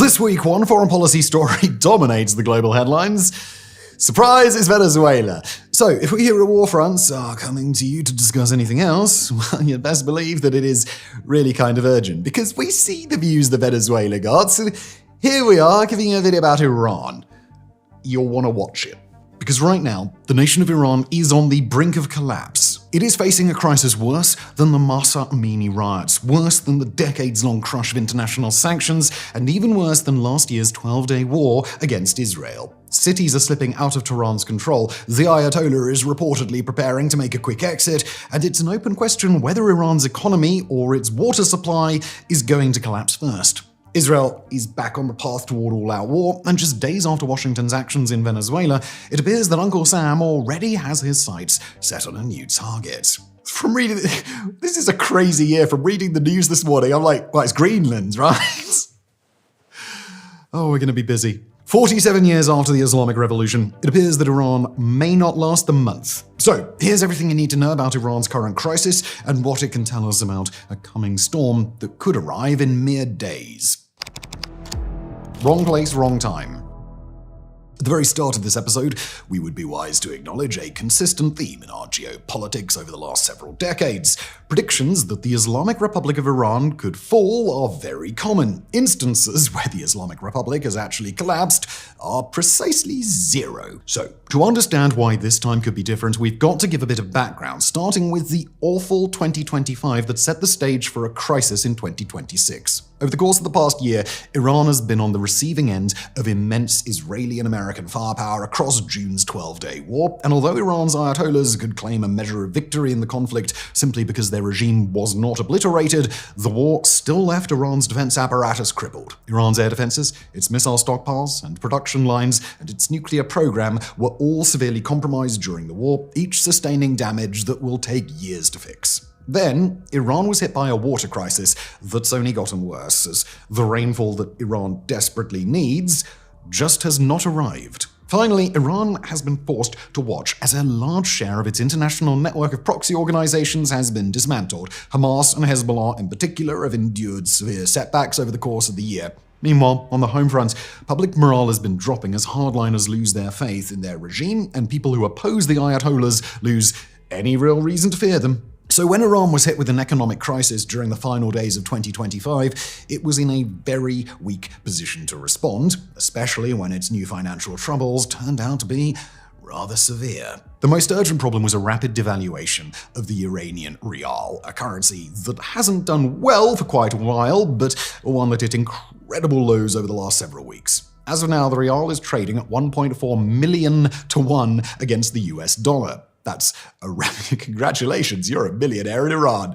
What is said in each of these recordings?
This week, one foreign policy story dominates the global headlines. Surprise, it's Venezuela. So, if we hear a war fronts are coming to you to discuss anything else, well, you'd best believe that it is really kind of urgent, because we see the views the Venezuela got, so here we are giving you a video about Iran. You'll want to watch it. Because right now, the nation of Iran is on the brink of collapse. It is facing a crisis worse than the Mahsa Amini riots, worse than the decades-long crush of international sanctions, and even worse than last year's 12-day war against Israel. Cities are slipping out of Tehran's control, the Ayatollah is reportedly preparing to make a quick exit, and it's an open question whether Iran's economy or its water supply is going to collapse first. Israel is back on the path toward all-out war, and just days after Washington's actions in Venezuela, it appears that Uncle Sam already has his sights set on a new target. From reading, this is a crazy year. From reading the news this morning, I'm like, well, it's Greenland, right? Oh, we're going to be busy. 47 years after the Islamic Revolution, it appears that Iran may not last a month. So, here's everything you need to know about Iran's current crisis and what it can tell us about a coming storm that could arrive in mere days. Wrong place, wrong time. At the very start of this episode, we would be wise to acknowledge a consistent theme in our geopolitics over the last several decades. Predictions that the Islamic Republic of Iran could fall are very common. Instances where the Islamic Republic has actually collapsed are precisely zero. So, to understand why this time could be different, we've got to give a bit of background, starting with the awful 2025 that set the stage for a crisis in 2026. Over the course of the past year, Iran has been on the receiving end of immense Israeli and American firepower across June's 12-day war, and although Iran's ayatollahs could claim a measure of victory in the conflict simply because their regime was not obliterated, the war still left Iran's defense apparatus crippled. Iran's air defenses, its missile stockpiles and production lines, and its nuclear program were all severely compromised during the war, each sustaining damage that will take years to fix. Then, Iran was hit by a water crisis that's only gotten worse, as the rainfall that Iran desperately needs just has not arrived. Finally, Iran has been forced to watch as a large share of its international network of proxy organizations has been dismantled. Hamas and Hezbollah in particular have endured severe setbacks over the course of the year. Meanwhile, on the home front, public morale has been dropping as hardliners lose their faith in their regime, and people who oppose the Ayatollahs lose any real reason to fear them. So when Iran was hit with an economic crisis during the final days of 2025, it was in a very weak position to respond, especially when its new financial troubles turned out to be rather severe. The most urgent problem was a rapid devaluation of the Iranian rial, a currency that hasn't done well for quite a while, but one that hit incredible lows over the last several weeks. As of now, the rial is trading at 1.4 million to 1 against the US dollar. That's a rapid congratulations, you're a millionaire in Iran.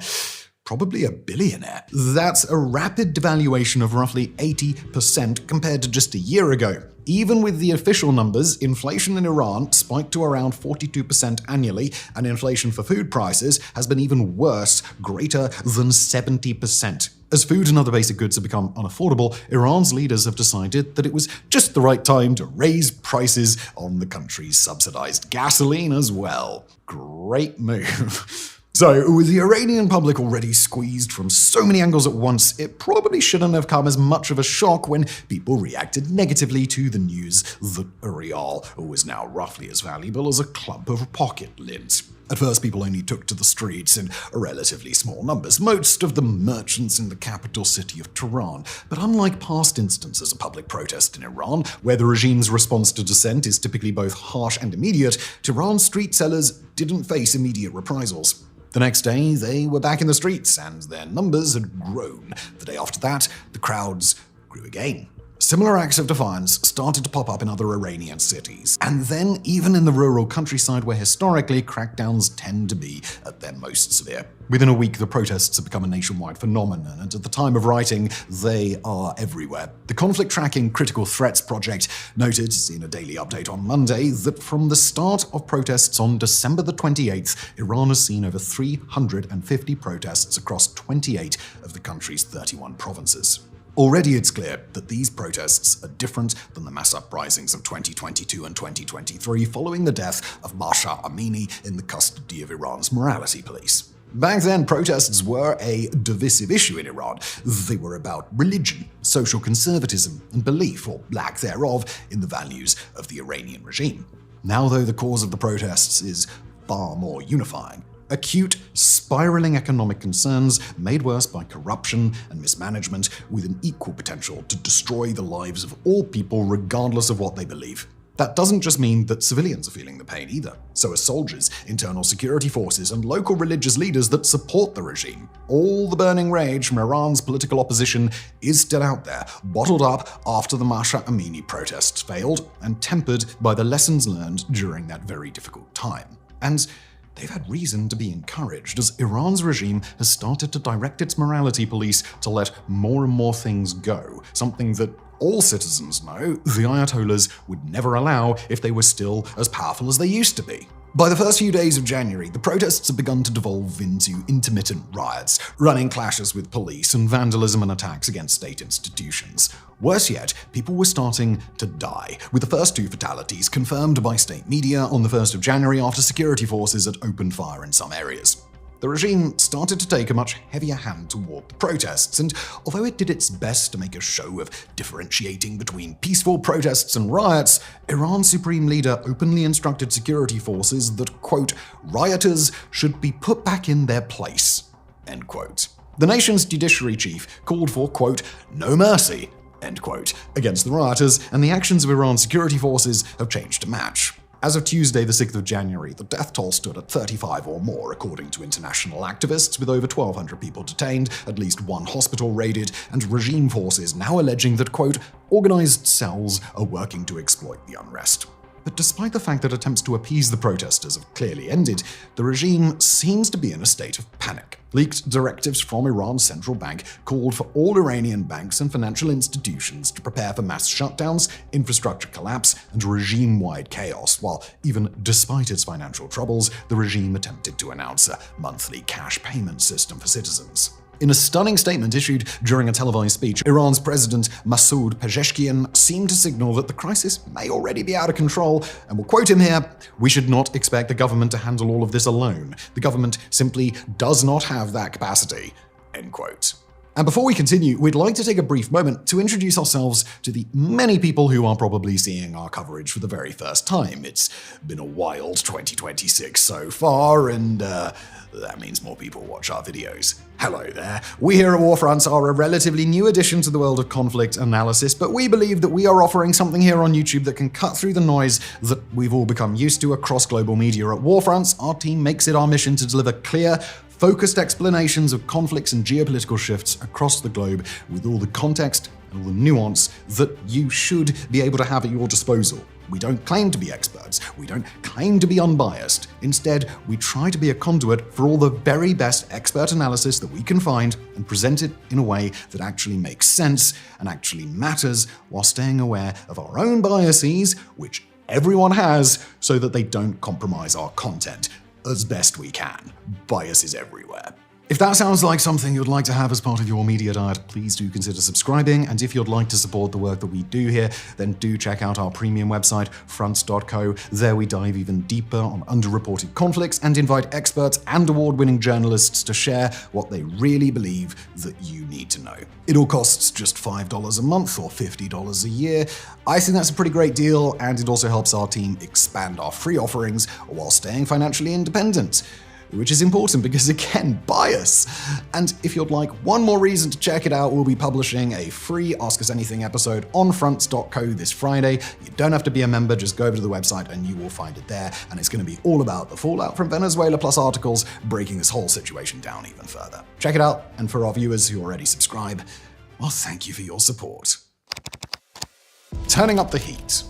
Probably a billionaire. That's a rapid devaluation of roughly 80% compared to just a year ago. Even with the official numbers, inflation in Iran spiked to around 42% annually, and inflation for food prices has been even worse, greater than 70%. As food and other basic goods have become unaffordable, Iran's leaders have decided that it was just the right time to raise prices on the country's subsidized gasoline as well. Great move. So, with the Iranian public already squeezed from so many angles at once, it probably shouldn't have come as much of a shock when people reacted negatively to the news that a rial was now roughly as valuable as a clump of pocket lint. At first, people only took to the streets in relatively small numbers, most of the merchants in the capital city of Tehran. But unlike past instances of public protest in Iran, where the regime's response to dissent is typically both harsh and immediate, Tehran's street sellers didn't face immediate reprisals. The next day, they were back in the streets, and their numbers had grown. The day after that, the crowds grew again. Similar acts of defiance started to pop up in other Iranian cities, and then even in the rural countryside where historically crackdowns tend to be at their most severe. Within a week, the protests have become a nationwide phenomenon, and at the time of writing, they are everywhere. The Conflict Tracking Critical Threats Project noted in a daily update on Monday that from the start of protests on December the 28th, Iran has seen over 350 protests across 28 of the country's 31 provinces. Already it's clear that these protests are different than the mass uprisings of 2022 and 2023 following the death of Mahsa Amini in the custody of Iran's morality police. Back then, protests were a divisive issue in Iran. They were about religion, social conservatism, and belief, or lack thereof, in the values of the Iranian regime. Now, though, the cause of the protests is far more unifying. Acute, spiraling economic concerns made worse by corruption and mismanagement, with an equal potential to destroy the lives of all people regardless of what they believe. That doesn't just mean that civilians are feeling the pain either. So are soldiers, internal security forces, and local religious leaders that support the regime. All the burning rage from Iran's political opposition is still out there, bottled up after the Mahsa Amini protests failed, and tempered by the lessons learned during that very difficult time. And they've had reason to be encouraged, as Iran's regime has started to direct its morality police to let more and more things go, something that all citizens know the Ayatollahs would never allow if they were still as powerful as they used to be. By the first few days of January, the protests have begun to devolve into intermittent riots, running clashes with police and vandalism and attacks against state institutions. Worse yet, people were starting to die, with the first 2 fatalities confirmed by state media on the 1st of January after security forces had opened fire in some areas. The regime started to take a much heavier hand toward the protests, and although it did its best to make a show of differentiating between peaceful protests and riots, Iran's supreme leader openly instructed security forces that, quote, rioters should be put back in their place, end quote. The nation's judiciary chief called for, quote, no mercy, end quote, against the rioters, and the actions of Iran's security forces have changed to match. As of Tuesday, the 6th of January, the death toll stood at 35 or more, according to international activists, with over 1,200 people detained, at least 1 hospital raided, and regime forces now alleging that, quote, organized cells are working to exploit the unrest. But despite the fact that attempts to appease the protesters have clearly ended, the regime seems to be in a state of panic. Leaked directives from Iran's central bank called for all Iranian banks and financial institutions to prepare for mass shutdowns, infrastructure collapse, and regime-wide chaos, while even despite its financial troubles, the regime attempted to announce a monthly cash payment system for citizens. In a stunning statement issued during a televised speech, Iran's president Masoud Pezeshkian seemed to signal that the crisis may already be out of control, and we'll quote him here, "We should not expect the government to handle all of this alone. The government simply does not have that capacity," end quote. And before we continue, we'd like to take a brief moment to introduce ourselves to the many people who are probably seeing our coverage for the very first time. It's been a wild 2026 so far, and that means more people watch our videos. Hello there. We here at Warfronts are a relatively new addition to the world of conflict analysis, but we believe that we are offering something here on YouTube that can cut through the noise that we've all become used to across global media. At Warfronts, our team makes it our mission to deliver clear, focused explanations of conflicts and geopolitical shifts across the globe with all the context and all the nuance that you should be able to have at your disposal. We don't claim to be experts. We don't claim to be unbiased. Instead, we try to be a conduit for all the very best expert analysis that we can find and present it in a way that actually makes sense and actually matters while staying aware of our own biases, which everyone has, so that they don't compromise our content as best we can. Bias is everywhere. If that sounds like something you'd like to have as part of your media diet, please do consider subscribing. And if you'd like to support the work that we do here, then do check out our premium website, fronts.co. There we dive even deeper on underreported conflicts and invite experts and award-winning journalists to share what they really believe that you need to know. It all costs just $5 a month or $50 a year. I think that's a pretty great deal, and it also helps our team expand our free offerings while staying financially independent. Which is important because, again, bias. And if you'd like one more reason to check it out, we'll be publishing a free Ask Us Anything episode on fronts.co this Friday. You don't have to be a member, just go over to the website and you will find it there. And it's going to be all about the fallout from Venezuela, plus articles breaking this whole situation down even further. Check it out, and for our viewers who already subscribe, well, thank you for your support. Turning up the heat.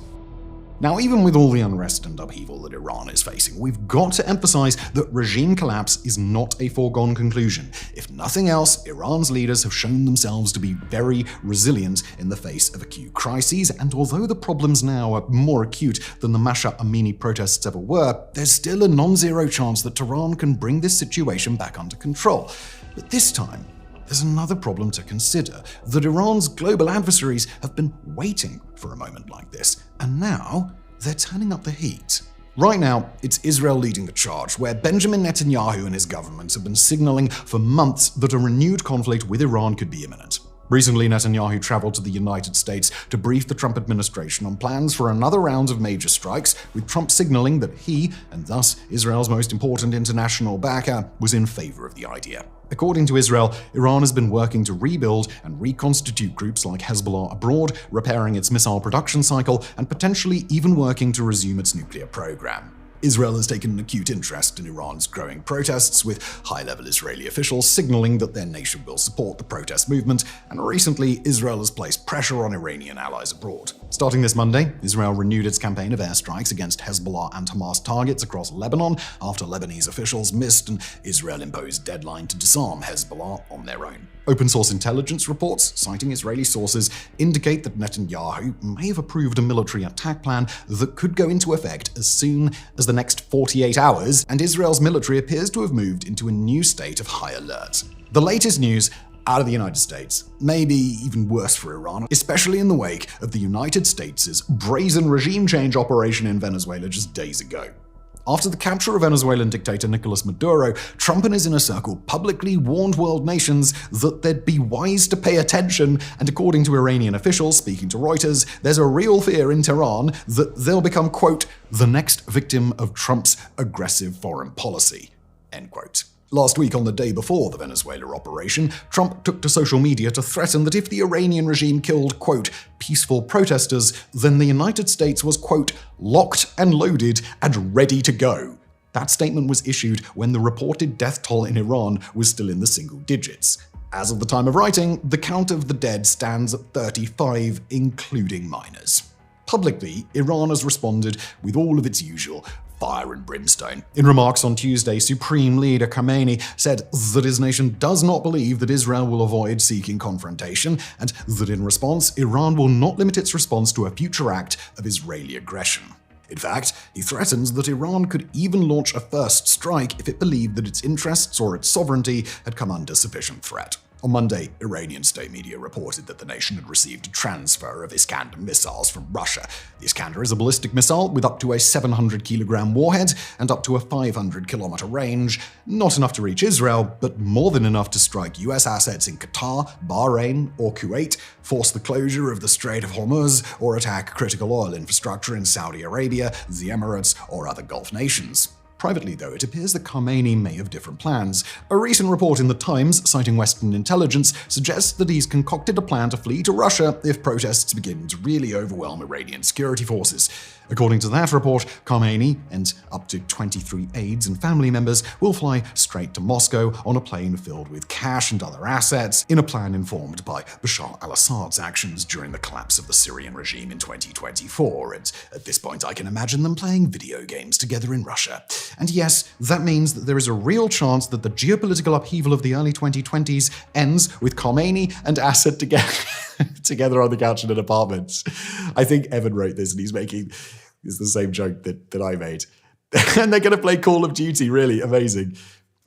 Now, even with all the unrest and upheaval that Iran is facing, we've got to emphasize that regime collapse is not a foregone conclusion. If nothing else, Iran's leaders have shown themselves to be very resilient in the face of acute crises, and although the problems now are more acute than the Mahsa Amini protests ever were, there's still a non-zero chance that Tehran can bring this situation back under control. But this time, there's another problem to consider, that Iran's global adversaries have been waiting for a moment like this, and now they're turning up the heat. Right now, it's Israel leading the charge, where Benjamin Netanyahu and his government have been signaling for months that a renewed conflict with Iran could be imminent. Recently, Netanyahu traveled to the United States to brief the Trump administration on plans for another round of major strikes, with Trump signaling that he, and thus Israel's most important international backer, was in favor of the idea. According to Israel, Iran has been working to rebuild and reconstitute groups like Hezbollah abroad, repairing its missile production cycle, and potentially even working to resume its nuclear program. Israel has taken an acute interest in Iran's growing protests, with high-level Israeli officials signaling that their nation will support the protest movement, and recently Israel has placed pressure on Iranian allies abroad. Starting this Monday, Israel renewed its campaign of airstrikes against Hezbollah and Hamas targets across Lebanon after Lebanese officials missed an Israel-imposed deadline to disarm Hezbollah on their own. Open-source intelligence reports, citing Israeli sources, indicate that Netanyahu may have approved a military attack plan that could go into effect as soon as the next 48 hours, and Israel's military appears to have moved into a new state of high alert. The latest news out of the United States, maybe even worse for Iran, especially in the wake of the United States' brazen regime change operation in Venezuela just days ago. After the capture of Venezuelan dictator Nicolas Maduro, Trump and his inner circle publicly warned world nations that they'd be wise to pay attention, and according to Iranian officials speaking to Reuters, there's a real fear in Tehran that they'll become, quote, the next victim of Trump's aggressive foreign policy, end quote. Last week, on the day before the Venezuela operation, Trump took to social media to threaten that if the Iranian regime killed, quote, peaceful protesters, then the United States was, quote, locked and loaded and ready to go. That statement was issued when the reported death toll in Iran was still in the single digits. As of the time of writing, the count of the dead stands at 35, including minors. Publicly, Iran has responded with all of its usual fire and brimstone. In remarks on Tuesday, Supreme Leader Khamenei said that his nation does not believe that Israel will avoid seeking confrontation, and that in response, Iran will not limit its response to a future act of Israeli aggression. In fact, he threatens that Iran could even launch a first strike if it believed that its interests or its sovereignty had come under sufficient threat. On Monday, Iranian state media reported that the nation had received a transfer of Iskander missiles from Russia. The Iskander is a ballistic missile with up to a 700-kilogram warhead and up to a 500-kilometer range, not enough to reach Israel, but more than enough to strike US assets in Qatar, Bahrain, or Kuwait, force the closure of the Strait of Hormuz, or attack critical oil infrastructure in Saudi Arabia, the Emirates, or other Gulf nations. Privately, though, it appears that Khamenei may have different plans. A recent report in The Times, citing Western intelligence, suggests that he's concocted a plan to flee to Russia if protests begin to really overwhelm Iranian security forces. According to that report, Khamenei and up to 23 aides and family members will fly straight to Moscow on a plane filled with cash and other assets, in a plan informed by Bashar al-Assad's actions during the collapse of the Syrian regime in 2024. And at this point, I can imagine them playing video games together in Russia. And yes, that means that there is a real chance that the geopolitical upheaval of the early 2020s ends with Khamenei and Assad together on the couch in an apartment. I think Evan wrote this, and he's making the same joke that I made. And they're going to play Call of Duty, really amazing.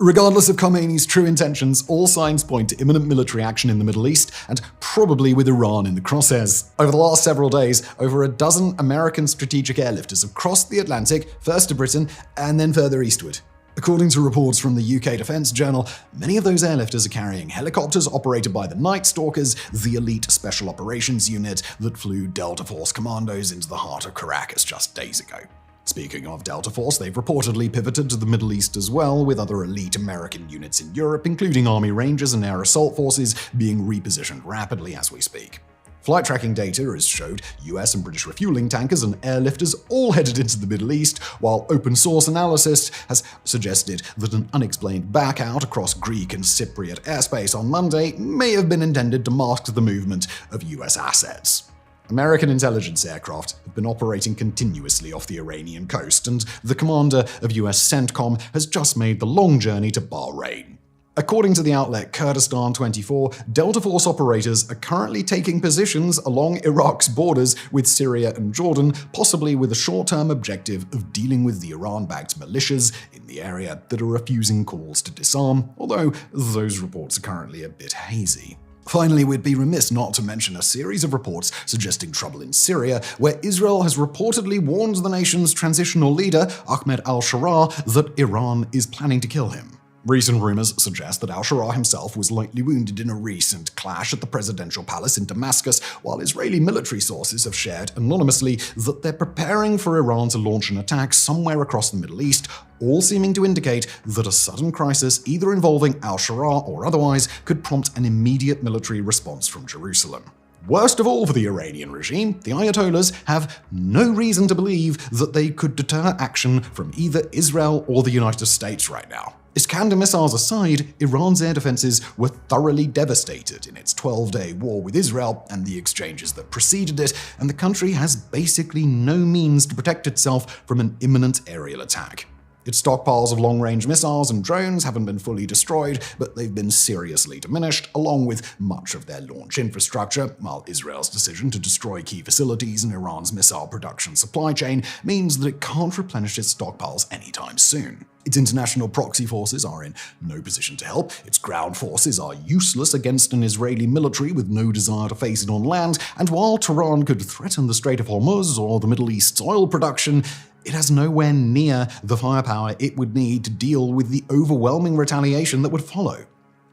Regardless of Khamenei's true intentions, all signs point to imminent military action in the Middle East, and probably with Iran in the crosshairs. Over the last several days, over a dozen American strategic airlifters have crossed the Atlantic, first to Britain, and then further eastward. According to reports from the UK Defence Journal, many of those airlifters are carrying helicopters operated by the Night Stalkers, the elite special operations unit that flew Delta Force commandos into the heart of Caracas just days ago. Speaking of Delta Force, they've reportedly pivoted to the Middle East as well, with other elite American units in Europe, including Army Rangers and Air Assault Forces, being repositioned rapidly as we speak. Flight tracking data has showed US and British refueling tankers and airlifters all headed into the Middle East, while open source analysis has suggested that an unexplained backout across Greek and Cypriot airspace on Monday may have been intended to mask the movement of US assets. American intelligence aircraft have been operating continuously off the Iranian coast, and the commander of US CENTCOM has just made the long journey to Bahrain. According to the outlet Kurdistan 24, Delta Force operators are currently taking positions along Iraq's borders with Syria and Jordan, possibly with a short-term objective of dealing with the Iran-backed militias in the area that are refusing calls to disarm, although those reports are currently a bit hazy. Finally, we'd be remiss not to mention a series of reports suggesting trouble in Syria, where Israel has reportedly warned the nation's transitional leader, Ahmed al-Sharaa, that Iran is planning to kill him. Recent rumors suggest that al-Sharaa himself was lightly wounded in a recent clash at the presidential palace in Damascus, while Israeli military sources have shared anonymously that they're preparing for Iran to launch an attack somewhere across the Middle East, all seeming to indicate that a sudden crisis, either involving al-Sharaa or otherwise, could prompt an immediate military response from Jerusalem. Worst of all for the Iranian regime, the Ayatollahs have no reason to believe that they could deter action from either Israel or the United States right now. Iskander missiles aside, Iran's air defenses were thoroughly devastated in its 12-day war with Israel and the exchanges that preceded it, and the country has basically no means to protect itself from an imminent aerial attack. Its stockpiles of long-range missiles and drones haven't been fully destroyed, but they've been seriously diminished, along with much of their launch infrastructure, while Israel's decision to destroy key facilities in Iran's missile production supply chain means that it can't replenish its stockpiles anytime soon. Its international proxy forces are in no position to help, its ground forces are useless against an Israeli military with no desire to face it on land, and while Tehran could threaten the Strait of Hormuz or the Middle East's oil production, it has nowhere near the firepower it would need to deal with the overwhelming retaliation that would follow.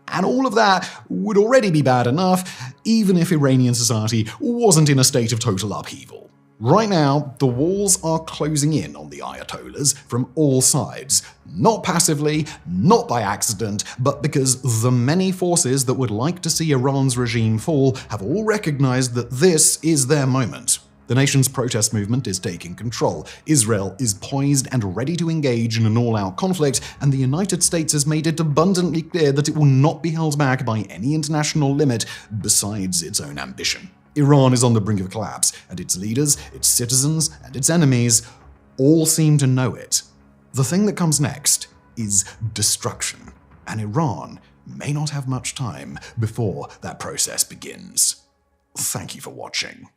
And all of that would already be bad enough, even if Iranian society wasn't in a state of total upheaval. Right now, the walls are closing in on the Ayatollahs from all sides, not passively, not by accident, but because the many forces that would like to see Iran's regime fall have all recognized that this is their moment. The nation's protest movement is taking control, Israel is poised and ready to engage in an all-out conflict, and the United States has made it abundantly clear that it will not be held back by any international limit besides its own ambition. Iran is on the brink of collapse, and its leaders, its citizens, and its enemies all seem to know it. The thing that comes next is destruction, and Iran may not have much time before that process begins. Thank you for watching.